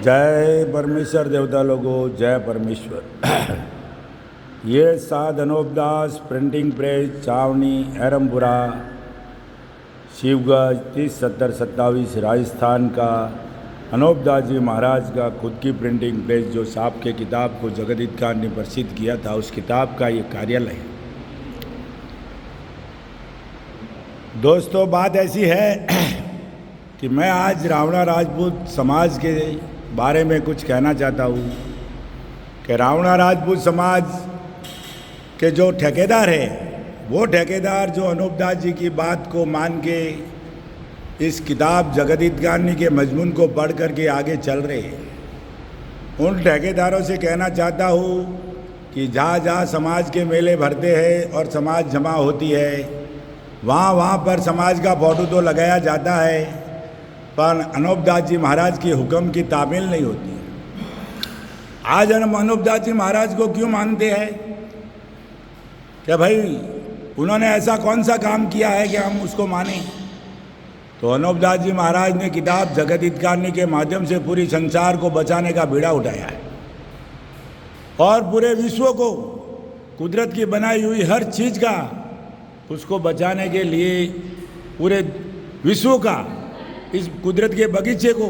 जय परमेश्वर देवता लोगों, जय परमेश्वर। ये साध अनोपदास प्रिंटिंग प्रेस चावनी एरमपुरा शिवगंज 307027 राजस्थान का अनोपदास जी महाराज का खुद की प्रिंटिंग प्रेस जो साहब के किताब को जगदीत खान ने प्रसिद्ध किया था, उस किताब का ये कार्यालय है। दोस्तों, बात ऐसी है कि मैं आज रावणा राजपूत समाज के बारे में कुछ कहना चाहता हूँ कि रावणा राजपूत समाज के जो ठेकेदार है, वो ठेकेदार जो अनोपदास जी की बात को मान के इस किताब जगदीत खान के मजमून को पढ़ करके आगे चल रहे हैं, उन ठेकेदारों से कहना चाहता हूँ कि जहाँ जहाँ समाज के मेले भरते हैं और समाज जमा होती है, वहाँ पर समाज का फोटो तो लगाया जाता है, पर अनोपदास जी महाराज के हुक्म की तामील नहीं होती है। आज हम अनोपदास जी महाराज को क्यों मानते हैं कि भाई उन्होंने ऐसा कौन सा काम किया है कि हम उसको मानें? तो अनोपदास जी महाराज ने किताब जगदीत खान के माध्यम से पूरी संसार को बचाने का बीड़ा उठाया है और पूरे विश्व को कुदरत की बनाई हुई हर चीज़ का उसको बचाने के लिए पूरे विश्व का इस कुदरत के बगीचे को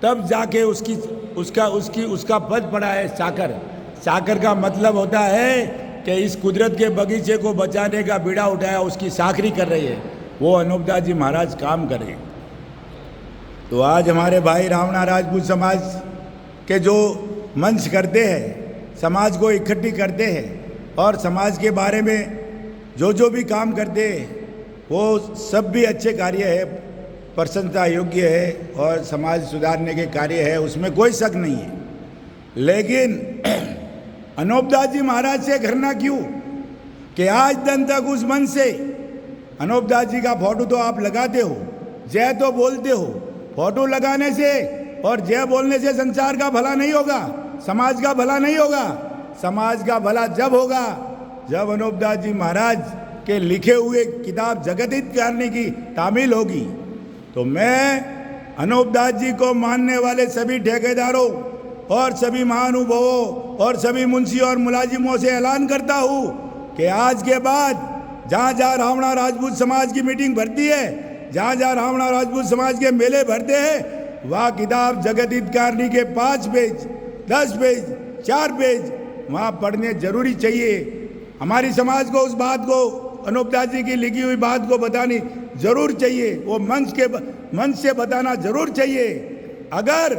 तब जाके उसका पद पड़ा है साकर। साकर का मतलब होता है कि इस कुदरत के बगीचे को बचाने का बीड़ा उठाया, उसकी साखरी कर रही है, वो अनोपदास जी महाराज काम करें। तो आज हमारे भाई रावणा राजपूत समाज के जो मंच करते हैं, समाज को इकट्ठी करते हैं और समाज के बारे में जो भी काम करते हैं, वो सब भी अच्छे कार्य है, प्रशंसा योग्य है और समाज सुधारने के कार्य है, उसमें कोई शक नहीं है। लेकिन अनोपदास जी महाराज से घृणा क्यों कि आज दिन तक उस मन से अनोपदास जी का फोटो तो आप लगाते हो, जय तो बोलते हो, फोटो लगाने से और जय बोलने से संसार का भला नहीं होगा, समाज का भला नहीं होगा। समाज का भला जब होगा जब अनोपदास जी महाराज के लिखे हुए किताब जगदीत खान की तामील होगी। तो मैं अनोपदास जी को मानने वाले सभी ठेकेदारों और सभी महानुभावों और सभी मुंशी और मुलाजिमों से ऐलान करता हूँ कि आज के बाद जहाँ जहाँ रावणा राजपूत समाज की मीटिंग भरती है, जहाँ जहाँ रावणा राजपूत समाज के मेले भरते हैं, वहाँ किताब जगदीत खान के 5 पेज 10 पेज 4 पेज वहाँ पढ़ने जरूरी चाहिए। हमारी समाज को उस बात को, अनोपदास जी की लिखी हुई बात को बतानी जरूर चाहिए, वो मंच से बताना जरूर चाहिए। अगर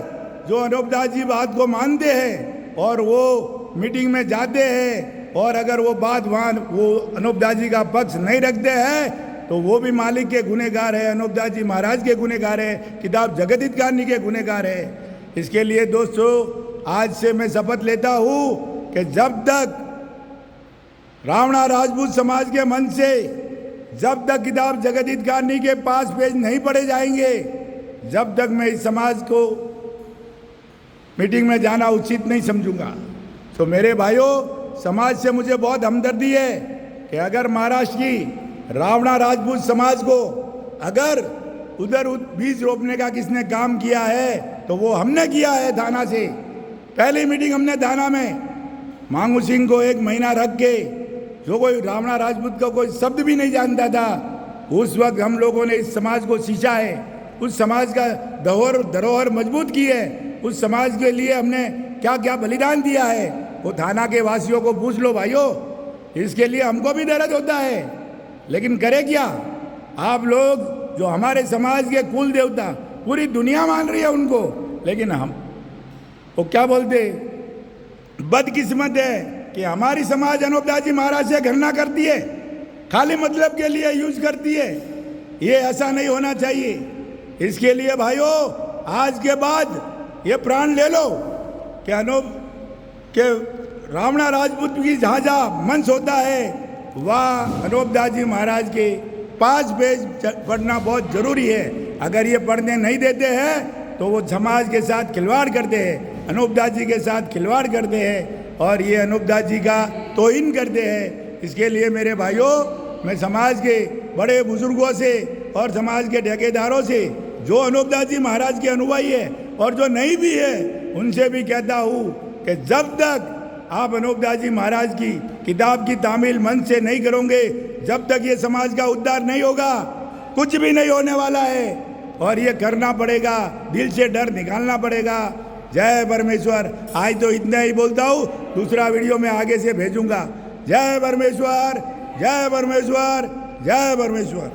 जो अनोपदास जी बात को मानते हैं और वो मीटिंग में जाते हैं और अगर वो बात वहाँ वो अनोपदास जी का पक्ष नहीं रखते हैं, तो वो भी मालिक के गुनहगार है, अनोपदास जी महाराज के गुनहगार है, किताब जगदीत खान के गुनहगार है। इसके लिए दोस्तों, आज से मैं शपथ लेता हूँ कि जब तक रावणा राजपूत समाज के मन से जब तक किताब जगदीत खान के 5 पेज नहीं पढ़े जाएंगे, जब तक मैं इस समाज को मीटिंग में जाना उचित नहीं समझूंगा। तो मेरे भाइयों, समाज से मुझे बहुत हमदर्दी है कि अगर महाराष्ट्र की रावणा राजपूत समाज को अगर उधर बीज रोपने का किसने काम किया है तो वो हमने किया है। थाना से पहली मीटिंग हमने थाना में मांगू सिंह को 1 महीना रख के, जो कोई रावणा राजपूत का कोई शब्द भी नहीं जानता था, उस वक्त हम लोगों ने इस समाज को सींचा है, उस समाज का धरोहर मजबूत की है, उस समाज के लिए हमने क्या क्या बलिदान दिया है, वो थाना के वासियों को पूछ लो भाइयों। इसके लिए हमको भी दर्द होता है, लेकिन करे क्या? आप लोग जो हमारे समाज के कुल देवता, पूरी दुनिया मान रही है उनको, लेकिन हम वो क्या बोलते, बदकिस्मत है कि हमारी समाज अनोपदास जी महाराज से घृणा करती है, खाली मतलब के लिए यूज करती है। ये ऐसा नहीं होना चाहिए। इसके लिए भाइयों, आज के बाद ये प्राण ले लो कि रावणा राजपूत की जहाँ जहाँ मंच होता है, वह अनोपदास जी महाराज के 5 पेज पढ़ना बहुत जरूरी है। अगर ये पढ़ने नहीं देते हैं तो वो समाज के साथ खिलवाड़ करते हैं, अनोपदास जी के साथ खिलवाड़ करते हैं और ये अनोपदास जी का तौहीन करते हैं। इसके लिए मेरे भाइयों, मैं समाज के बड़े बुजुर्गों से और समाज के ठेकेदारों से जो अनोपदास जी महाराज के अनुयायी है और जो नहीं भी है उनसे भी कहता हूँ कि जब तक आप अनूपदास जी महाराज की किताब की तामील मन से नहीं करोगे, जब तक ये समाज का उद्धार नहीं होगा, कुछ भी नहीं होने वाला है। और ये करना पड़ेगा, दिल से डर निकालना पड़ेगा। जय परमेश्वर। आज तो इतना ही बोलता हूँ, दूसरा वीडियो में आगे से भेजूंगा। जय परमेश्वर, जय परमेश्वर, जय परमेश्वर।